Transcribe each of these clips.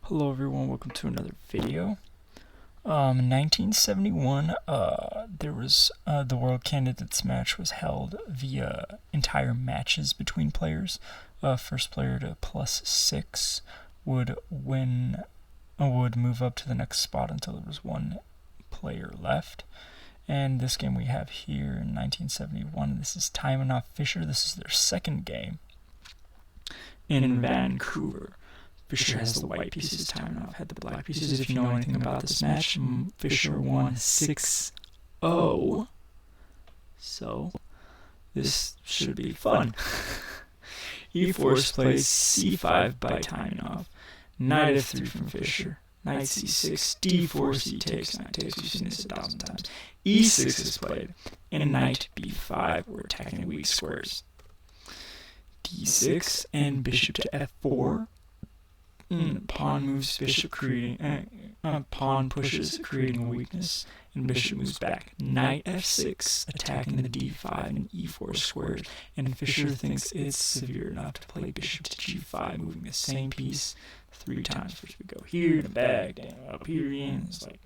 Hello everyone, welcome to another video. In 1971, there was the World Candidates match was held via entire matches between players. First player to +6 would win, would move up to the next spot until there was one player left. And this game we have here in 1971, this is Taimanov Fischer. This is their second game in Vancouver. Fischer has the white pieces, Taimanov had the black pieces. If you know anything about this match, Fischer won 6-0. So, this should be fun. E4 is played, C5 by Taimanov, knight f3 from Fischer, knight c6, d4, c takes, knight takes, we've seen this 1,000 times. E6 is played, and knight b5, we're attacking weak squares. d6, and bishop to f4. Pawn moves, bishop creating, pawn pushes, creating a weakness, and bishop moves back. Knight f6, attacking the d5 and e4 squares, and Fischer thinks it's severe enough to play bishop to g5, moving the same piece 3 times. First we go here, to back, down, up here again. It's like,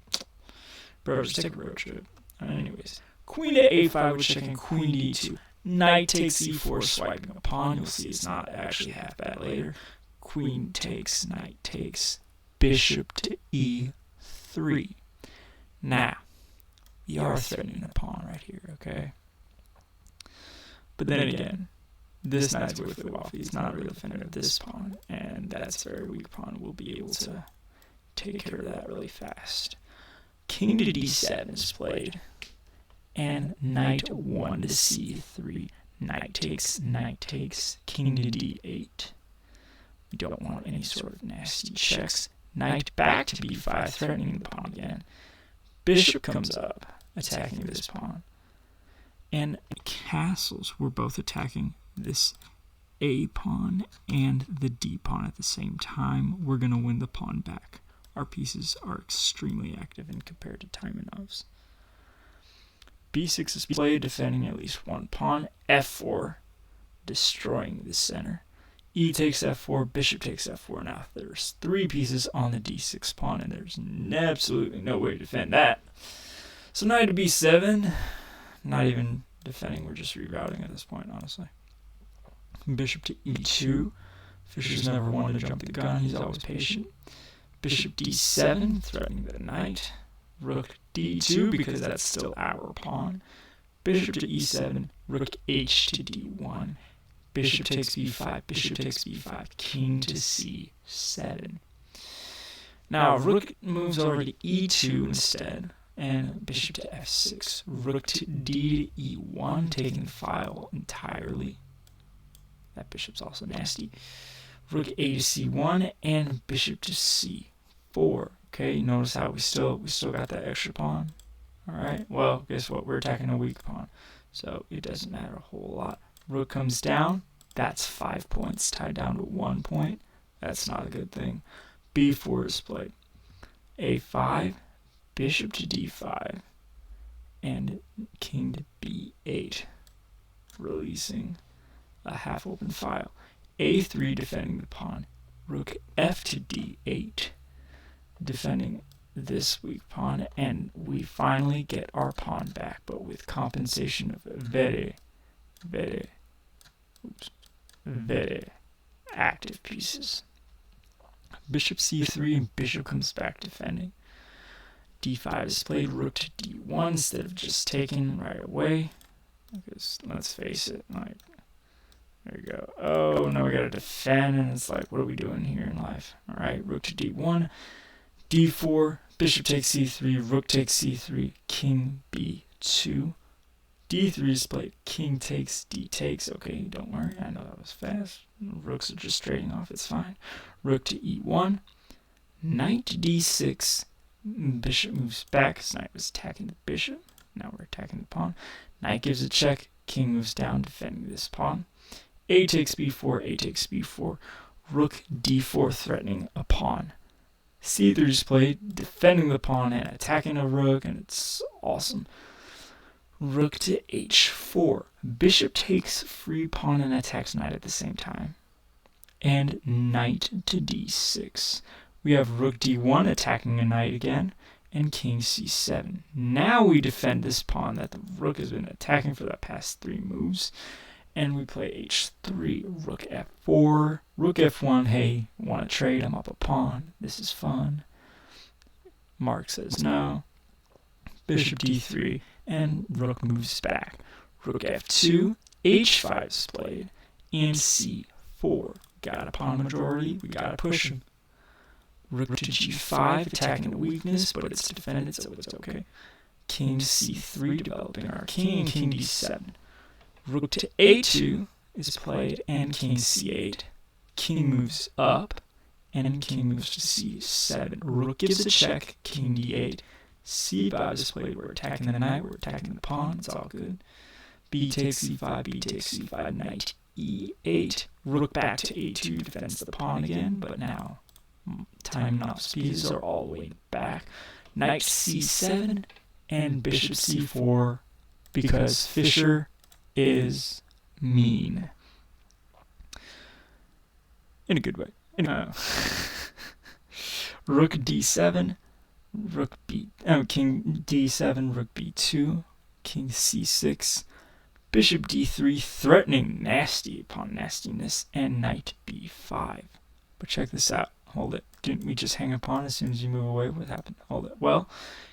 bro, just take a road trip. Anyways, queen to a5, we're checking queen d2. Knight takes e4, swiping a pawn. You'll see it's not actually half bad later. Queen takes, knight takes, bishop to e3. Now, we are threatening a pawn right here, okay? But then again, this knight's worth it off. He's not a real defender of this pawn, and that's a very weak pawn. We'll be able to take care of that really fast. King to d7 is played, and knight 1 to c3. Knight takes, king to d8. We don't want any sort of nasty checks. Knight back to b5, threatening the pawn again. Bishop comes up, attacking this pawn. And castles, we're both attacking this a pawn and the d pawn at the same time. We're going to win the pawn back. Our pieces are extremely active and compared to Taimanov's. b6 is played, defending at least one pawn. f4, destroying the center. E takes f4, bishop takes f4. Now, there's 3 pieces on the d6 pawn, and there's absolutely no way to defend that. So knight to b7, not even defending, we're just rerouting at this point, honestly. Bishop to e2. Fischer's never wanted to jump the gun, he's always patient. Bishop d7, threatening the knight. Rook d2, because that's still our pawn. Bishop to e7, rook h to d1. Bishop takes b5, bishop takes b5, king to c7. Now, rook moves over to e2 instead, and bishop to f6. Rook to d to e1, taking the file entirely. That bishop's also nasty. Rook a to c1, and bishop to c4. Okay, notice how we still got that extra pawn. Alright, well, guess what? We're attacking a weak pawn, so it doesn't matter a whole lot. Rook comes down, that's 5 points, tied down to 1 point. That's not a good thing. b4 is played. a5, bishop to d5, and king to b8, releasing a half-open file. a3, defending the pawn. Rook f to d8, defending this weak pawn, and we finally get our pawn back, but with compensation of very active pieces. Bishop c3, and bishop comes back defending. d5 is played, rook to d1 instead of just taking right away. Because let's face it, like, there you go. Oh, now we gotta defend, and it's like, what are we doing here in life? Alright, rook to d1, d4, bishop takes c3, rook takes c3, king b2. d3 is played, king takes, d takes. Okay, don't worry, I know that was fast. Rooks are just trading off, it's fine. Rook to e1, knight to d6, bishop moves back, because knight was attacking the bishop. Now we're attacking the pawn. Knight gives a check, king moves down, defending this pawn. A takes b4, a takes b4, rook d4, threatening a pawn. c3 is played, defending the pawn and attacking a rook, and it's awesome. Rook to h4. Bishop takes free pawn and attacks knight at the same time. And knight to d6. We have rook d1 attacking a knight again, and king c7. Now we defend this pawn that the rook has been attacking for the past 3 moves. And we play h3, rook f4, rook f1. Hey, want to trade? I'm up a pawn. This is fun. Mark says no. Bishop d3, and rook moves back. Rook f2, h5 is played, and c4. Got a pawn majority, we gotta push him. Rook to g5, attacking the weakness, but it's defended, so it's okay. King to c3, developing our king, and king d7. Rook to a2 is played, and king c8. King moves up, and king moves to c7. Rook gives a check, king d8. c5 is played, we're attacking the knight, we're attacking the pawn, it's all good. B takes c5, b takes c5, knight e8. Rook back to a2, defends the pawn again, but now Taimanov's pieces are all the way back. Knight c7 and bishop c4, because Fischer is mean. In a good way. Rook d7, rook b, king d7, rook b2, king c6, bishop d3, threatening nasty upon nastiness, and knight b5. But check this out. Hold it. Didn't we just hang a pawn as soon as you move away? What happened? Hold it. Well,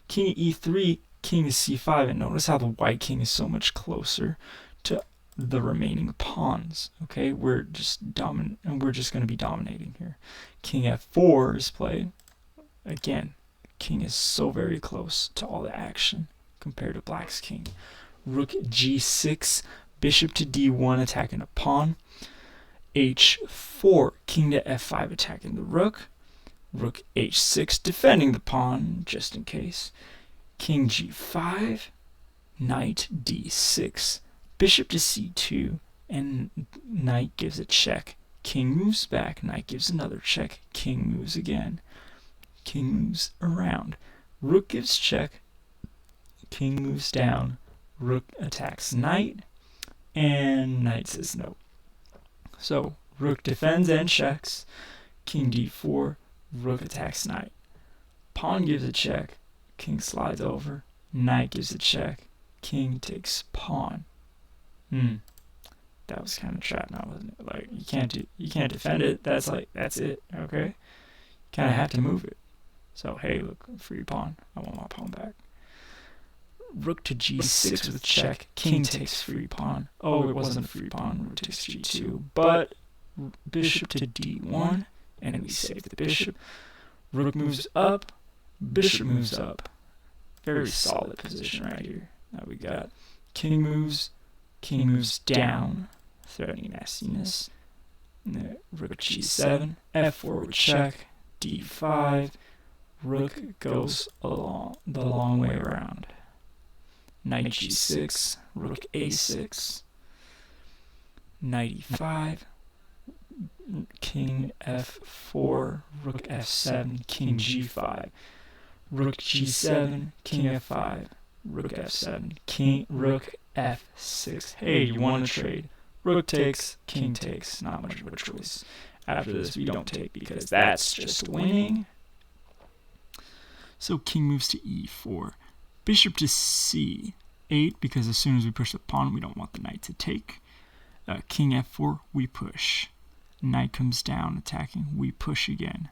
king e3, king to c5, and notice how the white king is so much closer to the remaining pawns. Okay, we're just dominant, and we're just going to be dominating here. King f4 is played. Again, king is so very close to all the action compared to black's king. Rook g6, bishop to d1, attacking a pawn. h4, king to f5, attacking the rook. Rook h6, defending the pawn just in case. King g5, knight d6, bishop to c2, and knight gives a check. King moves back, knight gives another check, king moves again. King moves around. Rook gives check, king moves down. Rook attacks knight, and knight says no. So, rook defends and checks. King d4, rook attacks knight. Pawn gives a check, king slides over. Knight gives a check, king takes pawn. That was kind of trapped now, wasn't it? Like, you can't defend it. That's it, okay? You kind of have to move it. So, hey, look, free pawn. I want my pawn back. Rook to g6 with check, king takes free pawn. Oh, it wasn't a free pawn, rook takes g2, but bishop to d1, and we save the bishop. Rook moves up, bishop moves up. Very solid position right here. Now we got king moves down, threatening nastiness. Rook g7, f4 with check, d5. Rook goes along the long way around. Knight g6, rook a6, knight e5, king f4, rook f7, king g5, rook g7, king f5, rook f7, rook f6. Hey, you want to trade? Rook takes, king takes. Not much of a choice. After this, we don't take because that's just winning. So king moves to e4. Bishop to c8, because as soon as we push the pawn, we don't want the knight to take. King f4, we push. Knight comes down, attacking. We push again.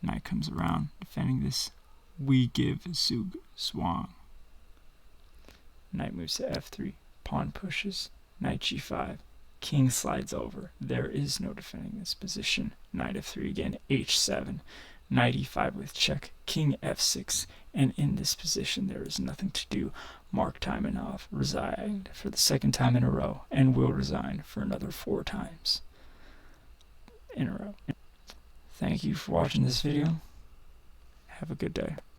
Knight comes around, defending this. We give Zug Zwang. Knight moves to f3. Pawn pushes. Knight g5. King slides over. There is no defending this position. Knight f3 again. h7. Knight e5 with check. King f6. And in this position, there is nothing to do. Mark Taimanov resigned for the 2nd time in a row and will resign for another 4 times in a row. Thank you for watching this video. Have a good day.